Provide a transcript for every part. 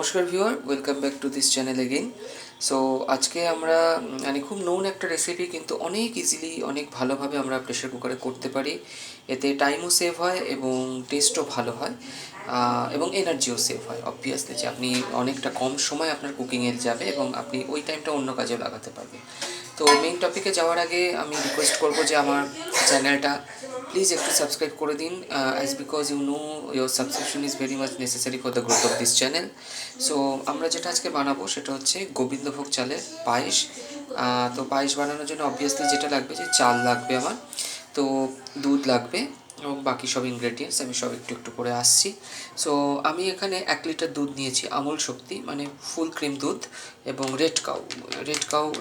নমস্কার viewer, welcome back to this channel again. So আজকে আমরা খুব নোন একটা রেসিপি, কিন্তু অনেক ইজিলি অনেক ভালোভাবে আমরা প্রেশার কুকারে করতে পারি। এতে টাইমও সেভ হয় এবং টেস্টও ভালো হয় এবং এনার্জিও সেভ হয়। অবভিয়াসলি যে আপনি অনেকটা কম সময় আপনার কুকিংয়ে যাবে এবং আপনি ওই টাইমটা অন্য কাজে লাগাতে পারবেন। তো মেইন টপিকে যাওয়ার আগে আমি রিকোয়েস্ট করবো যে আমার চ্যানেলটা প্লিজ একটু সাবস্ক্রাইব করে দিন, as because you know your subscription is very much necessary for the growth of this channel. So আমরা যেটা আজকে বানাবো সেটা হচ্ছে গোবিন্দভোগ চালের পায়েস। তো পায়েস বানানোর জন্য অবভিয়াসলি যেটা লাগবে, যে চাল লাগবে আমার, তো দুধ লাগবে এবং বাকি সব ইনগ্রেডিয়েন্টস আমি সব একটু একটু করে আসছি। সো আমি এখানে 1 লিটার দুধ নিয়েছি, আমুল শক্তি মানে ফুল ক্রিম দুধ, এবং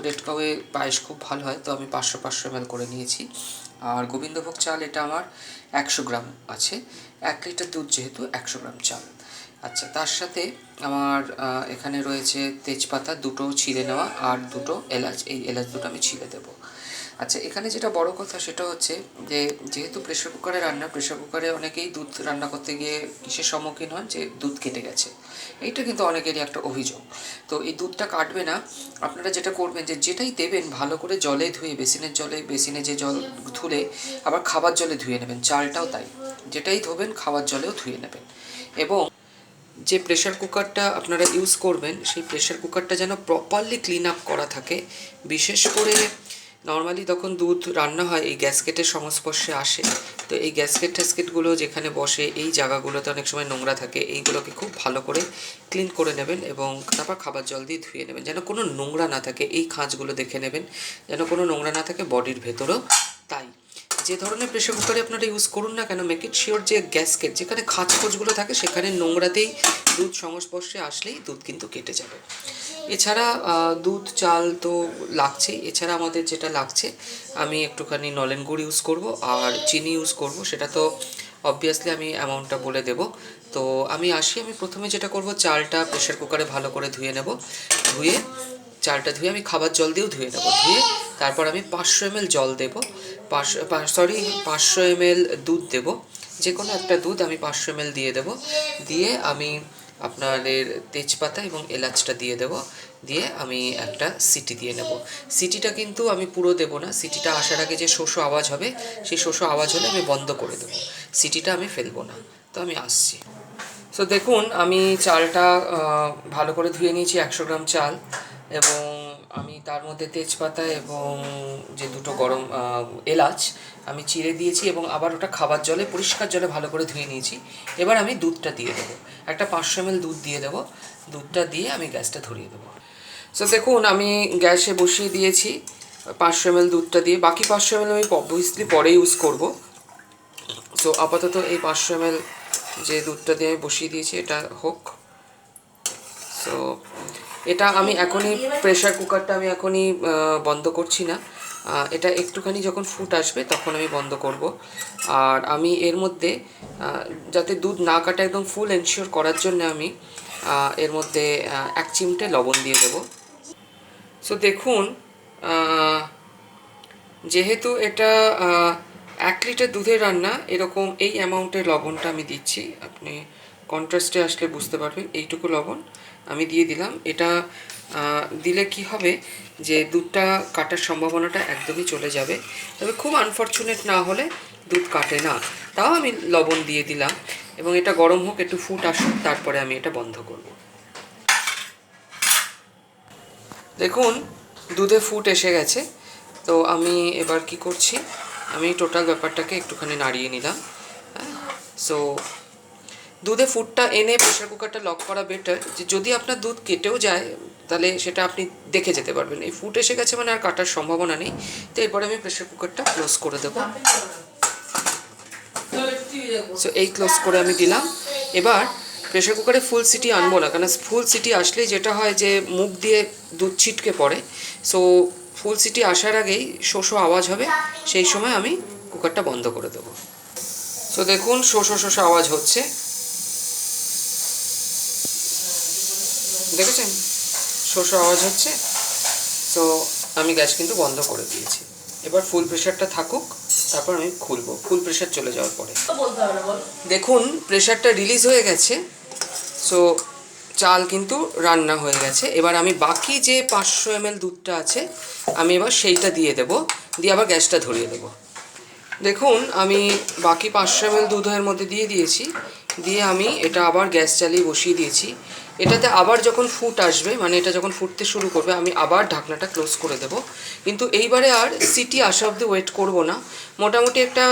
রেড কাউয়ে পায়েস খুব ভালো হয়, তো আমি 500 ml করে নিয়েছি। আর গোবিন্দভোগ চাল এটা আমার 100 গ্রাম আছে, 1 লিটার দুধ যেহেতু 100 গ্রাম চাল। আচ্ছা, তার সাথে আমার এখানে রয়েছে তেজপাতা দুটো ছিঁড়ে নেওয়া আর দুটো এলাচ, এই এলাচ দুটো আমি ছিঁড়ে দেবো। আচ্ছা, এখানে যেটা বড় কথা সেটা হচ্ছে যে যেহেতু প্রেশার কুকারে রান্না, প্রেশার কুকারে অনেকেই দুধ রান্না করতে গিয়ে কিসের সম্মুখীন হন, যে দুধ কেটে গেছে। এইটা কিন্তু অনেকেরই একটা অভিযোগ। তো এই দুধটা কাটবে না। আপনারা যেটা করবেন, যে যেটাই দেবেন ভালো করে জলে ধুয়ে, বেসিনে যে জল ধুলে আবার খাবার জলে ধুয়ে নেবেন, চালটাও তাই, যেটাই ধোবেন খাবার জলেও ধুয়ে নেবেন। এবং যে প্রেশার কুকারটা আপনারা ইউজ করবেন, সেই প্রেশার কুকারটা যেন প্রপারলি ক্লিন আপ করা থাকে। বিশেষ করে নর্মালি যখন দুধ রান্না হয় এই গ্যাসকেটের সংস্পর্শে আসে, তো এই ট্যাসকেটগুলো যেখানে বসে এই জায়গাগুলোতে অনেক সময় নোংরা থাকে, এইগুলোকে খুব ভালো করে ক্লিন করে নেবেন এবং তারপর খাবার জল দিয়ে ধুয়ে নেবেন, যেন কোনো নোংরা না থাকে। এই খাঁজগুলো দেখে নেবেন যেন কোনো নোংরা না থাকে বডির ভেতরেও। তাই যে ধরনের প্রেশার কুকারে আপনারা ইউজ করুন না কেন, মেক ইট শিওর যে গ্যাসকেট যেখানে খাঁজখোঁজগুলো থাকে সেখানে নোংরাতেই দুধ সংস্পর্শে আসলেই দুধ কিন্তু কেটে যাবে। এছাড়া দুধ চাল তো লাগছেই, এছাড়া আমাদের যেটা লাগছে, আমি একটুখানি নলেন গুড় ইউজ করব আর চিনি ইউজ করব, সেটা তো অবভিয়াসলি আমি অ্যামাউন্টটা বলে দেব। তো আমি প্রথমে যেটা করব, চালটা প্রেশার কুকারে ভালো করে ধুয়ে নেব। চালটা ধুয়ে আমি খাবার জল দিয়েও ধুয়ে নেব। ধুয়ে তারপর আমি 500 ml জল দেবো, 500 ml দুধ দেব, যে কোনো একটা দুধ আমি 500 ml দিয়ে দেব। দিয়ে আমি আপনাদের তেজপাতা এবং এলাচটা দিয়ে দেব, দিয়ে আমি একটা সিটি দিয়ে নেব। সিটিটা কিন্তু আমি পুরো দেব না, সিটিটা আসার আগে যে শোষো আওয়াজ হবে, সেই শোষো আওয়াজ হলে আমি বন্ধ করে দেবো, সিটিটা আমি ফেলবো না। তো আমি আসছি। সো দেখুন, আমি চালটা ভালো করে ধুয়ে নিয়েছি, 100 গ্রাম চাল, এবং আমি তার মধ্যে তেজপাতা এবং যে দুটো গরম এলাচ আমি চিড়ে দিয়েছি, এবং আবার ওটা খাবার জলে, পরিষ্কার জলে ভালো করে ধুয়ে নিয়েছি। এবার আমি দুধটা দিয়ে দেবো, একটা 500 ml দুধ দিয়ে দেবো। দুধটা দিয়ে আমি গ্যাসটা ধরিয়ে দেবো। সো দেখুন, আমি গ্যাসে বসিয়ে দিয়েছি 500 ml দুধটা দিয়ে, বাকি 500 ml আমি অবভিয়াসলি পরে ইউজ করব। সো আপাতত এই 500 ml যে দুধটা দিয়ে আমি বসিয়ে দিয়েছি এটা হোক। সো এটা আমি এখনই প্রেশার কুকারটা আমি এখনই বন্ধ করছি না, এটা একটুখানি যখন ফুট আসবে তখন আমি বন্ধ করব। আর আমি এর মধ্যে যাতে দুধ না কাটা একদম ফুল এনশিওর করার জন্য আমি এর মধ্যে 1 চিমটে লবণ দিয়ে দেব। সো দেখুন, যেহেতু এটা 1 লিটার দুধের রান্না, এরকম এই অ্যামাউন্টের লবণটা আমি দিচ্ছি। আপনি কন্ট্রাস্টে আসলে বুঝতে পারবেন, এইটুকু লবণ আমি দিয়ে দিলাম। এটা দিলে কি হবে, যে দুধটা কাটার সম্ভাবনাটা একদমই চলে যাবে। তবে খুব আনফর্চুনেট না হলে দুধ কাটে না, তাও আমি লবণ দিয়ে দিলাম। এবং এটা গরম হোক, একটু ফুট আসুক, তারপরে আমি এটা বন্ধ করব। দেখুন, দুধে ফুট এসে গেছে। তো আমি এবার কি করছি, আমি টোটাল ব্যাপারটাকে একটুখানি নাড়িয়ে নিলাম। সো দুধে ফুটটা এনে প্রেশার কুকারটা লক করা বেটার, যে যদি আপনার দুধ কেটেও যায় তাহলে সেটা আপনি দেখে যেতে পারবেন। এই ফুট এসে গেছে মানে আর কাটার সম্ভাবনা নেই। তো এরপরে আমি প্রেশার কুকারটা ক্লোজ করে দেবো। সো এই ক্লোজ করে আমি দিলাম। এবার প্রেশার কুকারে ফুল সিটি আনবো না, কারণ ফুল সিটি আসলেই যেটা হয় যে মুখ দিয়ে দুধ ছিটকে পড়ে। সো ফুল সিটি আসার আগেই শোষো আওয়াজ হবে, সেই সময় আমি কুকারটা বন্ধ করে দেবো। সো দেখুন, শোষো আওয়াজ হচ্ছে, দেখেছেন শোষো আওয়াজ হচ্ছে। সো আমি গ্যাস কিন্তু বন্ধ করে দিয়েছি। এবার ফুল প্রেশারটা থাকুক, তারপর আমি খুলবো ফুল প্রেশার চলে যাওয়ার পরে। দেখুন, প্রেশারটা রিলিজ হয়ে গেছে। সো চাল কিন্তু রান্না হয়ে গেছে। এবার আমি বাকি যে 500 ml দুধটা আছে আমি এবার সেইটা দিয়ে দেব, দিয়ে আবার গ্যাসটা ধরিয়ে দেব। দেখুন আমি বাকি 500 ml দুধের মধ্যে দিয়ে দিয়েছি, দিয়ে আমি এটা আবার গ্যাস চালিয়ে বসিয়ে দিয়েছি। এটাতে আবার যখন ফুট আসবে, মানে এটা যখন ফুটতে শুরু করবে, আমি আবার ঢাকনাটা ক্লোজ করে দেব। কিন্তু এইবারে আর সিটি আসা অবধি ওয়েট করব না, মোটামুটি একটা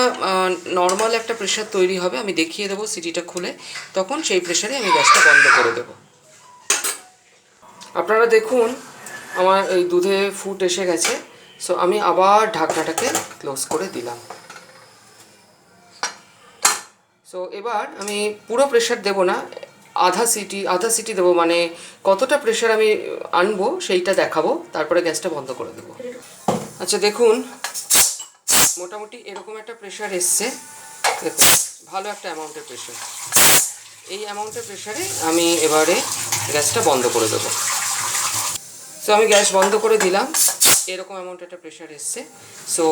নর্মাল একটা প্রেশার তৈরি হবে, আমি দেখিয়ে দেবো সিটিটা খুলে, তখন সেই প্রেশারে আমি গ্যাসটা বন্ধ করে দেব। আপনারা দেখুন আমার এই দুধে ফুট এসে গেছে। সো আমি আবার ঢাকনাটাকে ক্লোজ করে দিলাম। সো এবার আমি পুরো প্রেশার দেব না, আধা সিটি দেবো, মানে কতটা প্রেশার আমি আনবো সেইটা দেখাবো, তারপরে গ্যাসটা বন্ধ করে দেবো। আচ্ছা দেখুন মোটামুটি এরকম একটা প্রেশার এসছে, দেখুন ভালো একটা অ্যামাউন্টের প্রেশার। এই অ্যামাউন্টের প্রেশারে আমি এবারে গ্যাসটা বন্ধ করে দেবো। সো আমি গ্যাস বন্ধ করে দিলাম, এরকম অ্যামাউন্ট একটা প্রেশার এসছে। সো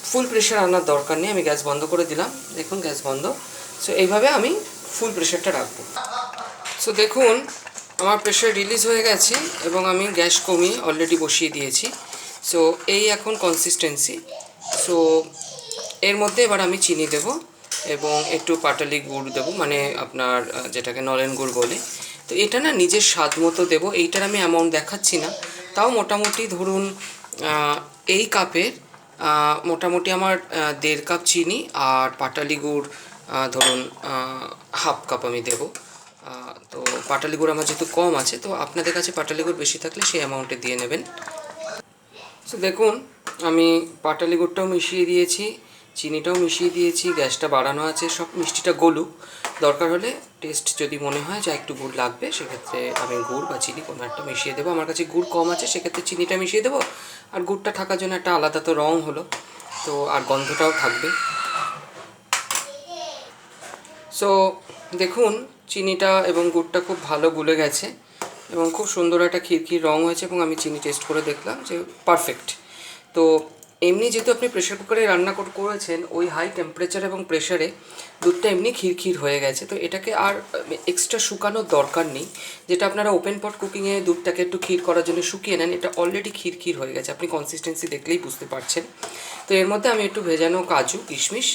ফুল প্রেশার আনার দরকার নেই, আমি গ্যাস বন্ধ করে দিলাম, দেখুন গ্যাস বন্ধ। সো এইভাবে আমি ফুল প্রেশারটা রাখবো। সো দেখুন আমার প্রেশার রিলিজ হয়ে গেছে এবং আমি গ্যাস কমিয়ে অলরেডি বসিয়ে দিয়েছি। সো এই এখন কনসিস্টেন্সি। সো এর মধ্যে এবার আমি চিনি দেব এবং একটু পাটালি গুড় দেবো, মানে আপনার যেটাকে নলেন গুড় বলে। তো এটা না নিজের স্বাদ মতো দেবো, এইটার আমি অ্যামাউন্ট দেখাচ্ছি না, তাও মোটামুটি ধরুন এই কাপের মোটামুটি আমার 1.5 কাপ চিনি আর পাটালি গুড় ধরুন 1/2 কাপ আমি দেবো। তো পাটালি গুড় আমার যেহেতু কম আছে, তো আপনাদের কাছে পাটালি গুড় বেশি থাকলে সেই অ্যামাউন্টে দিয়ে নেবেন। সো দেখুন আমি পাটালি গুড়টাও মিশিয়ে দিয়েছি, চিনিটাও মিশিয়ে দিয়েছি, গ্যাসটা বাড়ানো আছে, সব মিষ্টিটা গলুক। দরকার হলে টেস্ট যদি মনে হয় যে একটু গুড় লাগবে, সেক্ষেত্রে আমি গুড় বা চিনি কোনো একটা মিশিয়ে দেবো। আমার কাছে গুড় কম আছে, সেক্ষেত্রে চিনিটা মিশিয়ে দেবো। আর গুড়টা থাকার জন্য একটা আলাদা তো রং হলো, তো আর গন্ধটাও থাকবে। সো দেখুন চিনিটা এবং গুড়টা খুব ভালো গুলে গেছে এবং খুব সুন্দর একটা খিরখির রং হয়েছে, এবং আমি চিনি টেস্ট করে দেখলাম যে পারফেক্ট। তো এমনি যেহেতু আপনি প্রেশার কুকারে রান্না করেছেন, ওই হাই টেম্পারেচার এবং প্রেশারে দুধটা এমনি খিরখির হয়ে গেছে, তো এটাকে আর এক্সট্রা শুকানোর দরকার নেই। যেটা আপনারা ওপেন পট কুকিংয়ে দুধটাকে একটু ক্ষীর করার জন্য শুকিয়ে নেন, এটা অলরেডি খিরখির হয়ে গেছে, আপনি কনসিস্টেন্সি দেখলেই বুঝতে পারছেন। তো এর মধ্যে আমি একটু ভেজানো কাজু কিশমিশ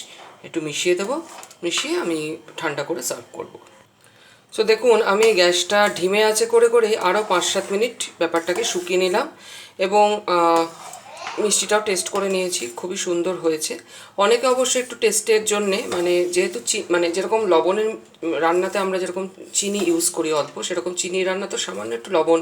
একটু মিশিয়ে দেবো, মিশিয়ে আমি ঠান্ডা করে সার্ভ করব। সো দেখুন আমি গ্যাসটা ঢিমে আছে করে করে আরও 5-7 মিনিট ব্যাপারটাকে শুকিয়ে নিলাম এবং মিষ্টিটাও টেস্ট করে নিয়েছি, খুবই সুন্দর হয়েছে। অনেকে অবশ্যই একটু টেস্টের জন্যে, মানে যেহেতু মানে যেরকম লবণের রান্নাতে আমরা যেরকম চিনি ইউজ করি অল্প, সেরকম চিনির রান্না তো সামান্য একটু লবণ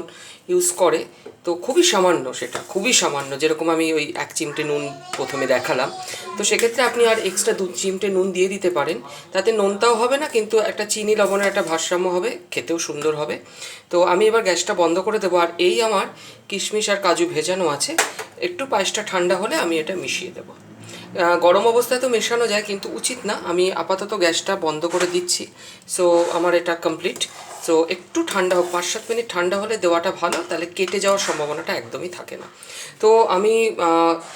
ইউজ করে, তো খুবই সামান্য, সেটা খুবই সামান্য, যেরকম আমি ওই 1 চিমটে নুন প্রথমে দেখালাম। তো সেক্ষেত্রে আপনি আর এক্সট্রা 2 চিমটে নুন দিয়ে দিতে পারেন, তাতে নোনতাও হবে না, কিন্তু একটা চিনি লবণের একটা ভারসাম্য হবে, খেতেও সুন্দর হবে। তো আমি এবার গ্যাসটা বন্ধ করে দেবো। আর এই আমার কিশমিশ আর কাজু ভেজানো আছে, একটু পায়েসটা ঠান্ডা হলে আমি এটা মিশিয়ে দেবো। গরম অবস্থায় তো মেশানো যায়, কিন্তু উচিত না, আমি আপাতত গ্যাসটা বন্ধ করে দিচ্ছি। সো আমার এটা কমপ্লিট। সো একটু ঠান্ডা হোক, 5-7 মিনিট ঠান্ডা হলে দেওয়াটা ভালো, তাহলে কেটে যাওয়ার সম্ভাবনাটা একদমই থাকে না। তো আমি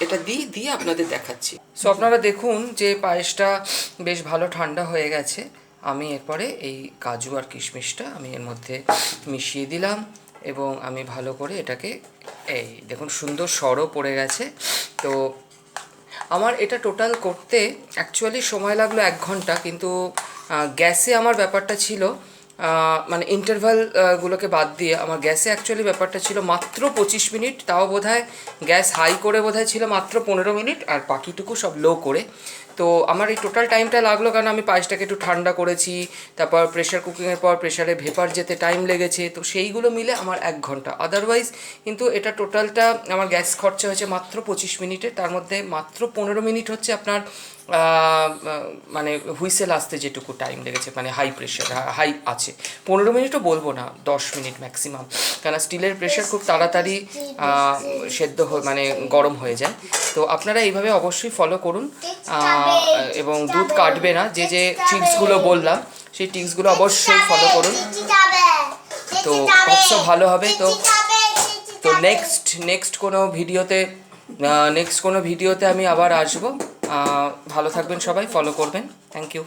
এটা দিয়ে আপনাদের দেখাচ্ছি। সো আপনারা দেখুন যে পায়েসটা বেশ ভালো ঠান্ডা হয়ে গেছে। আমি এরপরে এই কাজু আর কিশমিশটা আমি এর মধ্যে মিশিয়ে দিলাম এবং আমি ভালো করে এটাকে, এই দেখুন সুন্দর সরও পড়ে গেছে। তো আমার এটা টোটাল করতে অ্যাকচুয়ালি সময় লাগলো 1 ঘন্টা, কিন্তু গ্যাসে আমার ব্যাপারটা ছিল মানে ইন্টারভালগুলোকে বাদ দিয়ে আমার গ্যাসে অ্যাকচুয়ালি ব্যাপারটা ছিল মাত্র 25 মিনিট, তাও বোধহয় গ্যাস হাই করে বোধহয় ছিল মাত্র 15 মিনিট, আর বাকিটুকু সব লো করে। তো আমার এই টোটাল টাইমটা লাগলো কারণ আমি পায়েসটাকে একটু ঠান্ডা করেছি, তারপর প্রেশার কুকিংয়ের পর প্রেশারে ভেপার যেতে টাইম লেগেছে, তো সেইগুলো মিলে আমার 1 ঘন্টা। আদারওয়াইজ কিন্তু এটা টোটালটা আমার গ্যাস খরচা হয়েছে মাত্র 25 মিনিটে, তার মধ্যে মাত্র 15 মিনিট হচ্ছে আপনার মানে হুইসেল আসতে যেটুকু টাইম লেগেছে, মানে হাই প্রেশার হাই আছে। 15 মিনিটও বলবো না, 10 মিনিট ম্যাক্সিমাম, কারণ স্টিলের প্রেশার খুব তাড়াতাড়ি সেদ্ধ মানে গরম হয়ে যায়। তো আপনারা এইভাবে অবশ্যই ফলো করুন এবং দুধ কাটবে না, যে যে টিপসগুলো বললাম সেই টিপসগুলো অবশ্যই ফলো করুন, তো অবশ্য ভালো হবে। তো নেক্সট কোনো ভিডিওতে আমি আবার আসবো। ভালো থাকবেন সবাই, ফলো করবেন, থ্যাংক ইউ।